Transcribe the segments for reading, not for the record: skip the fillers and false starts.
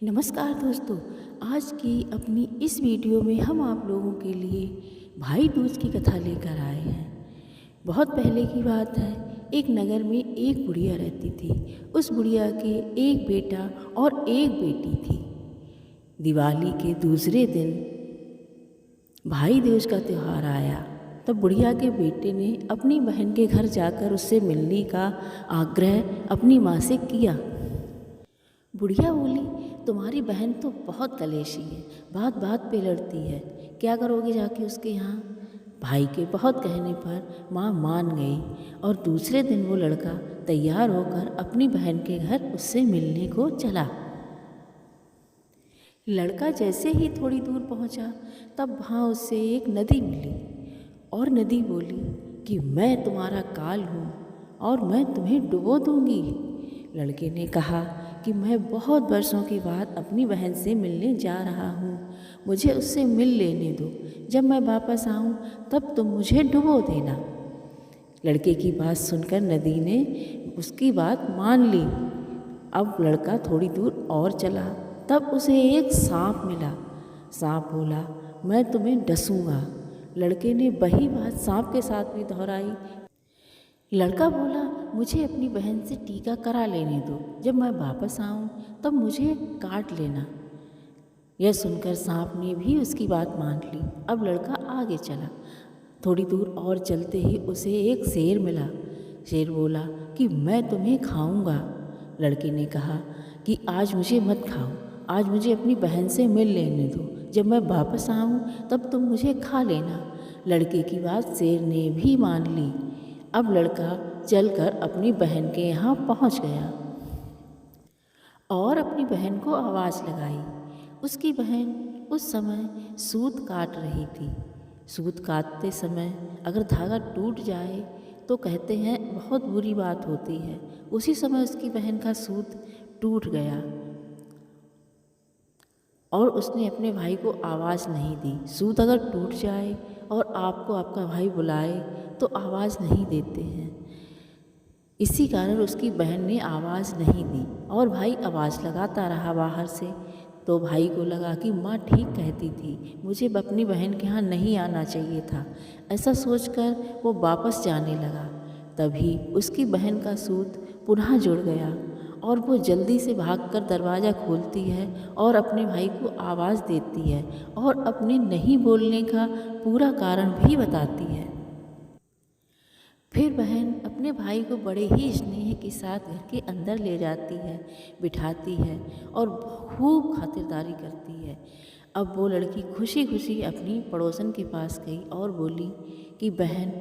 नमस्कार दोस्तों। आज की अपनी इस वीडियो में हम आप लोगों के लिए भाई दूज की कथा लेकर आए हैं। बहुत पहले की बात है, एक नगर में एक बुढ़िया रहती थी। उस बुढ़िया के एक बेटा और एक बेटी थी। दिवाली के दूसरे दिन भाई दूज का त्यौहार आया। तब बुढ़िया के बेटे ने अपनी बहन के घर जाकर उससे मिलने का आग्रह अपनी माँ से किया। बुढ़िया बोली, तुम्हारी बहन तो बहुत कलेशी है, बात बात पे लड़ती है, क्या करोगे जाके उसके यहाँ। भाई के बहुत कहने पर माँ मान गई और दूसरे दिन वो लड़का तैयार होकर अपनी बहन के घर उससे मिलने को चला। लड़का जैसे ही थोड़ी दूर पहुँचा तब वहाँ उससे एक नदी मिली और नदी बोली कि मैं तुम्हारा काल हूँ और मैं तुम्हें डुबो दूँगी। लड़के ने कहा कि मैं बहुत वर्षों के बाद अपनी बहन से मिलने जा रहा हूँ, मुझे उससे मिल लेने दो, जब मैं वापस आऊँ तब तुम मुझे डुबो देना। लड़के की बात सुनकर नदी ने उसकी बात मान ली। अब लड़का थोड़ी दूर और चला, तब उसे एक सांप मिला। सांप बोला, मैं तुम्हें डसूँगा। लड़के ने वही बात सांप के साथ भी दोहराई। लड़का बोला, मुझे अपनी बहन से टीका करा लेने दो, जब मैं वापस आऊँ तब मुझे काट लेना। यह सुनकर सांप ने भी उसकी बात मान ली। अब लड़का आगे चला। थोड़ी दूर और चलते ही उसे एक शेर मिला। शेर बोला कि मैं तुम्हें खाऊंगा। लड़के ने कहा कि आज मुझे मत खाओ, आज मुझे अपनी बहन से मिल लेने दो, जब मैं वापस आऊँ तब तुम मुझे खा लेना। लड़के की बात शेर ने भी मान ली। अब लड़का चलकर अपनी बहन के यहाँ पहुँच गया और अपनी बहन को आवाज़ लगाई। उसकी बहन उस समय सूत काट रही थी। सूत काटते समय अगर धागा टूट जाए तो कहते हैं बहुत बुरी बात होती है। उसी समय उसकी बहन का सूत टूट गया और उसने अपने भाई को आवाज़ नहीं दी। सूत अगर टूट जाए और आपको आपका भाई बुलाए तो आवाज़ नहीं देते हैं। इसी कारण उसकी बहन ने आवाज़ नहीं दी और भाई आवाज़ लगाता रहा बाहर से। तो भाई को लगा कि माँ ठीक कहती थी, मुझे अपनी बहन के यहाँ नहीं आना चाहिए था। ऐसा सोचकर वो वापस जाने लगा। तभी उसकी बहन का सूत पुनः जुड़ गया और वो जल्दी से भागकर दरवाज़ा खोलती है और अपने भाई को आवाज़ देती है और अपने नहीं बोलने का पूरा कारण भी बताती है। फिर बहन अपने भाई को बड़े ही स्नेह के साथ घर के अंदर ले जाती है, बिठाती है और खूब खातिरदारी करती है। अब वो लड़की खुशी खुशी अपनी पड़ोसन के पास गई और बोली कि बहन,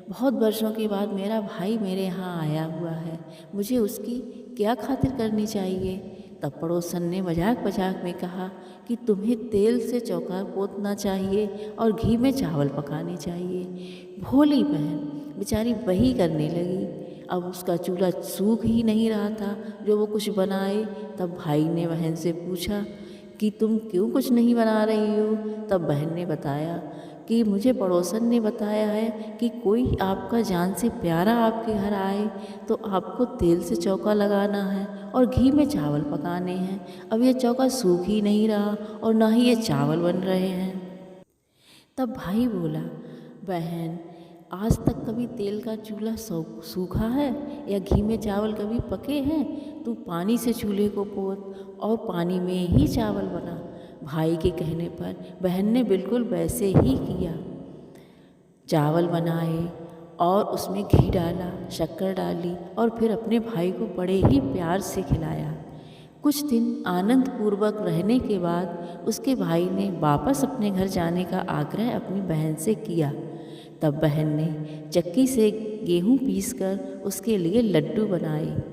बहुत वर्षों के बाद मेरा भाई मेरे यहाँ आया हुआ है, मुझे उसकी क्या खातिर करनी चाहिए। तब पड़ोसन ने मजाक मजाक में कहा कि तुम्हें तेल से चौका पोतना चाहिए और घी में चावल पकाने चाहिए। भोली बहन बेचारी वही करने लगी। अब उसका चूल्हा सूख ही नहीं रहा था जो वो कुछ बनाए। तब भाई ने बहन से पूछा कि तुम क्यों कुछ नहीं बना रही हो। तब बहन ने बताया कि मुझे पड़ोसन ने बताया है कि कोई आपका जान से प्यारा आपके घर आए तो आपको तेल से चौका लगाना है और घी में चावल पकाने हैं। अब ये चौका सूख ही नहीं रहा और ना ही ये चावल बन रहे हैं। तब भाई बोला, बहन, आज तक कभी तेल का चूल्हा सूखा है या घी में चावल कभी पके हैं। तू पानी से चूल्हे को पोत और पानी में ही चावल बना। भाई के कहने पर बहन ने बिल्कुल वैसे ही किया। चावल बनाए और उसमें घी डाला, शक्कर डाली और फिर अपने भाई को बड़े ही प्यार से खिलाया। कुछ दिन आनंद पूर्वक रहने के बाद उसके भाई ने वापस अपने घर जाने का आग्रह अपनी बहन से किया। तब बहन ने चक्की से गेहूँ पीसकर उसके लिए लड्डू बनाए।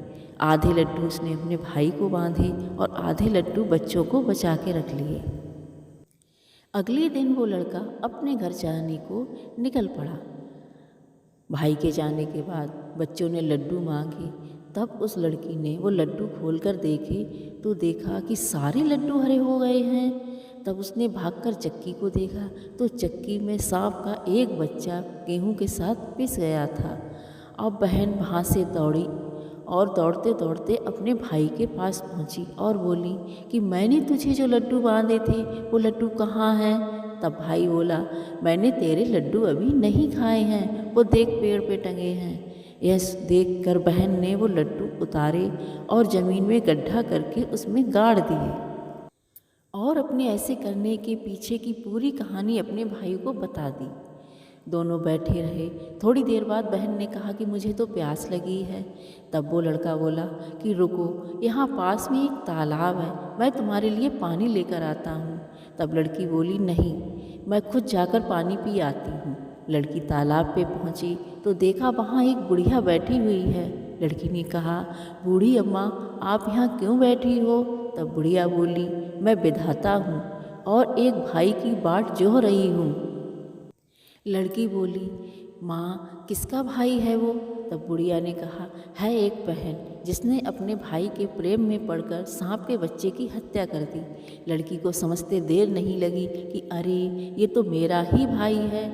आधे लड्डू उसने अपने भाई को बांधे और आधे लड्डू बच्चों को बचा के रख लिए। अगले दिन वो लड़का अपने घर जाने को निकल पड़ा। भाई के जाने के बाद बच्चों ने लड्डू मांगे। तब उस लड़की ने वो लड्डू खोलकर देखे तो देखा कि सारे लड्डू हरे हो गए हैं। तब उसने भागकर चक्की को देखा तो चक्की में सांप का एक बच्चा गेहूं के साथ पिस गया था। अब बहन वहाँ से दौड़ी और दौड़ते दौड़ते अपने भाई के पास पहुंची और बोली कि मैंने तुझे जो लड्डू बांधे थे वो लड्डू कहाँ हैं। तब भाई बोला, मैंने तेरे लड्डू अभी नहीं खाए हैं, वो देख पेड़ पे टंगे हैं। यह देखकर बहन ने वो लड्डू उतारे और ज़मीन में गड्ढा करके उसमें गाड़ दिए और अपने ऐसे करने के पीछे की पूरी कहानी अपने भाई को बता दी। दोनों बैठे रहे। थोड़ी देर बाद बहन ने कहा कि मुझे तो प्यास लगी है। तब वो लड़का बोला कि रुको, यहाँ पास में एक तालाब है, मैं तुम्हारे लिए पानी लेकर आता हूँ। तब लड़की बोली, नहीं, मैं खुद जाकर पानी पी आती हूँ। लड़की तालाब पे पहुँची तो देखा वहाँ एक बुढ़िया बैठी हुई है। लड़की ने कहा, बूढ़ी अम्मा, आप यहाँ क्यों बैठी हो। तब बुढ़िया बोली, मैं विधाता हूँ और एक भाई की बाट जोह रही हूँ। लड़की बोली, माँ, किसका भाई है वो। तब बुढ़िया ने कहा, है एक बहन जिसने अपने भाई के प्रेम में पड़कर सांप के बच्चे की हत्या कर दी। लड़की को समझते देर नहीं लगी कि अरे ये तो मेरा ही भाई है।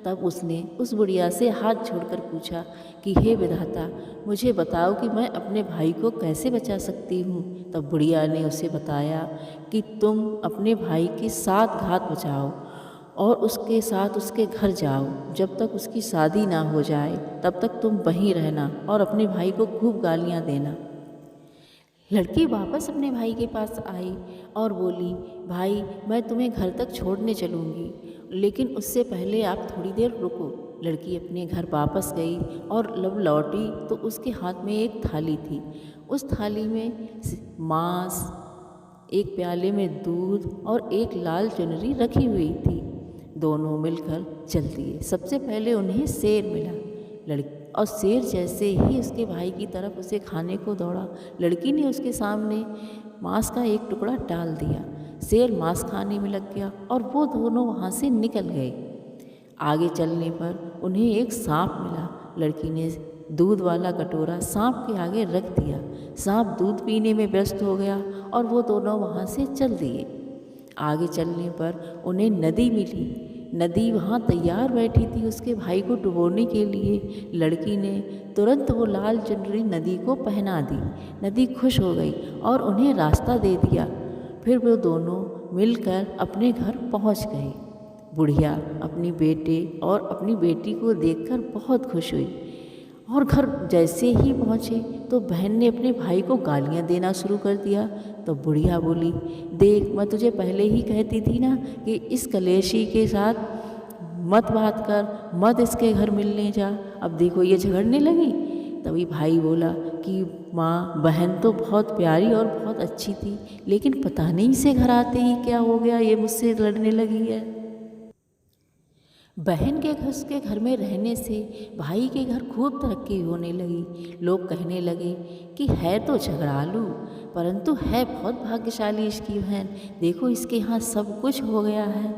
तब उसने उस बुढ़िया से हाथ जोड़कर पूछा कि हे विधाता, मुझे बताओ कि मैं अपने भाई को कैसे बचा सकती हूँ। तब बुढ़िया ने उसे बताया कि तुम अपने भाई के 7 घात बचाओ और उसके साथ उसके घर जाओ। जब तक उसकी शादी ना हो जाए तब तक तुम वहीं रहना और अपने भाई को खूब गालियाँ देना। लड़की वापस अपने भाई के पास आई और बोली, भाई, मैं तुम्हें घर तक छोड़ने चलूँगी, लेकिन उससे पहले आप थोड़ी देर रुको। लड़की अपने घर वापस गई और जब लौटी तो उसके हाथ में एक थाली थी। उस थाली में मांस, एक प्याले में दूध और एक लाल चुनरी रखी हुई थी। दोनों मिलकर चल दिए। सबसे पहले उन्हें शेर मिला। लड़की और शेर जैसे ही उसके भाई की तरफ उसे खाने को दौड़ा, लड़की ने उसके सामने मांस का एक टुकड़ा डाल दिया। शेर मांस खाने में लग गया और वो दोनों वहाँ से निकल गए। आगे चलने पर उन्हें एक सांप मिला। लड़की ने दूध वाला कटोरा सांप के आगे रख दिया। सांप दूध पीने में व्यस्त हो गया और वो दोनों वहाँ से चल दिए। आगे चलने पर उन्हें नदी मिली। नदी वहाँ तैयार बैठी थी उसके भाई को डुबोने के लिए। लड़की ने तुरंत वो लाल चुनरी नदी को पहना दी। नदी खुश हो गई और उन्हें रास्ता दे दिया। फिर वो दोनों मिलकर अपने घर पहुँच गए। बुढ़िया अपनी बेटे और अपनी बेटी को देखकर बहुत खुश हुई और घर जैसे ही पहुँचे तो बहन ने अपने भाई को गालियाँ देना शुरू कर दिया। तो बुढ़िया बोली, देख, मैं तुझे पहले ही कहती थी ना कि इस कलेशी के साथ मत बात कर, मत इसके घर मिलने जा। अब देखो ये झगड़ने लगी। तभी भाई बोला कि माँ, बहन तो बहुत प्यारी और बहुत अच्छी थी, लेकिन पता नहीं इसे घर आते ही क्या हो गया, ये मुझसे लड़ने लगी है। बहन के उसके घर में रहने से भाई के घर खूब तरक्की होने लगी। लोग कहने लगे कि है तो झगड़ालू, परंतु है बहुत भाग्यशाली इसकी बहन। देखो इसके यहाँ सब कुछ हो गया है।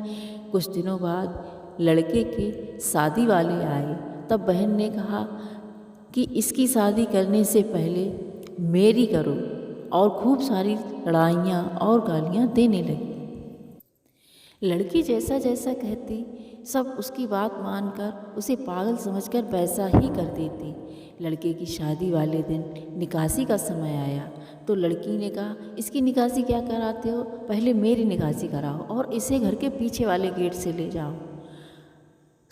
कुछ दिनों बाद लड़के के शादी वाले आए। तब बहन ने कहा कि इसकी शादी करने से पहले मेरी करो, और खूब सारी लड़ाइयाँ और गालियाँ देने लगी। लड़की जैसा जैसा कहती सब उसकी बात मानकर उसे पागल समझकर वैसा ही कर देती। लड़के की शादी वाले दिन निकासी का समय आया तो लड़की ने कहा, इसकी निकासी क्या कराते हो, पहले मेरी निकासी कराओ और इसे घर के पीछे वाले गेट से ले जाओ।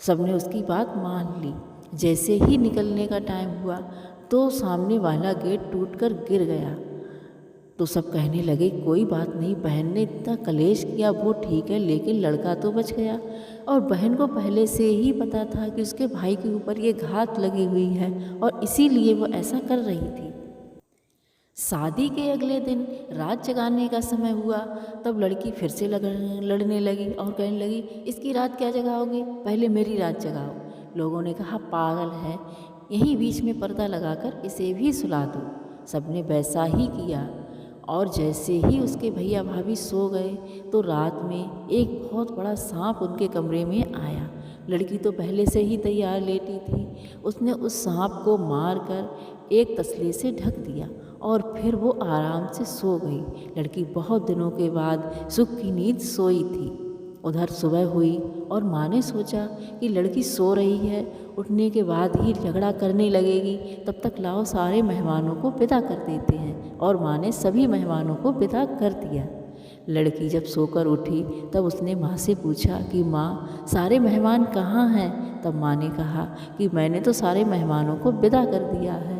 सबने उसकी बात मान ली। जैसे ही निकलने का टाइम हुआ तो सामने वाला गेट टूटकर गिर गया। तो सब कहने लगे, कोई बात नहीं, बहन ने इतना कलेश किया वो ठीक है, लेकिन लड़का तो बच गया। और बहन को पहले से ही पता था कि उसके भाई के ऊपर ये घात लगी हुई है और इसीलिए वो ऐसा कर रही थी। शादी के अगले दिन रात जगाने का समय हुआ। तब लड़की फिर से लड़ने लगी और कहने लगी, इसकी रात क्या जगाओगे, पहले मेरी रात जगाओ। लोगों ने कहा, पागल है, यहीं बीच में पर्दा लगाकर इसे भी सुला दो। सबने वैसा ही किया और जैसे ही उसके भैया भाभी सो गए तो रात में एक बहुत बड़ा सांप उनके कमरे में आया। लड़की तो पहले से ही तैयार लेटी थी। उसने उस सांप को मारकर एक तसले से ढक दिया और फिर वो आराम से सो गई। लड़की बहुत दिनों के बाद सुख की नींद सोई थी। उधर सुबह हुई और माँ ने सोचा कि लड़की सो रही है, उठने के बाद ही झगड़ा करने लगेगी, तब तक लाओ सारे मेहमानों को विदा कर देते हैं। और माँ ने सभी मेहमानों को विदा कर दिया। लड़की जब सोकर उठी तब उसने माँ से पूछा कि माँ, सारे मेहमान कहाँ हैं? तब माँ ने कहा कि मैंने तो सारे मेहमानों को विदा कर दिया है।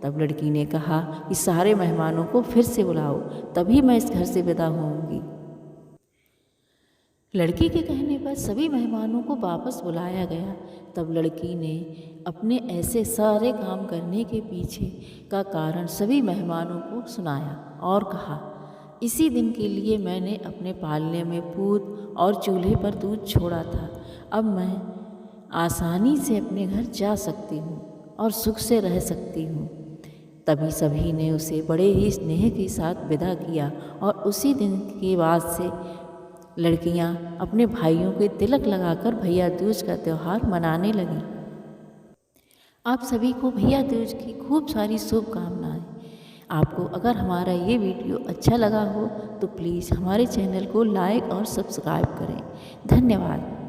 तब लड़की ने कहा कि सारे मेहमानों को फिर से बुलाओ, तभी मैं इस घर से विदा होऊंगी। लड़की के कहने पर सभी मेहमानों को वापस बुलाया गया। तब लड़की ने अपने ऐसे सारे काम करने के पीछे का कारण सभी मेहमानों को सुनाया और कहा, इसी दिन के लिए मैंने अपने पालने में पूत और चूल्हे पर दूध छोड़ा था। अब मैं आसानी से अपने घर जा सकती हूँ और सुख से रह सकती हूँ। तभी सभी ने उसे बड़े ही स्नेह के साथ विदा किया और उसी दिन के बाद से लड़कियां अपने भाइयों के तिलक लगाकर भैया दूज का त्यौहार मनाने लगीं। आप सभी को भैया दूज की खूब सारी शुभकामनाएं। आपको अगर हमारा ये वीडियो अच्छा लगा हो तो प्लीज़ हमारे चैनल को लाइक और सब्सक्राइब करें। धन्यवाद।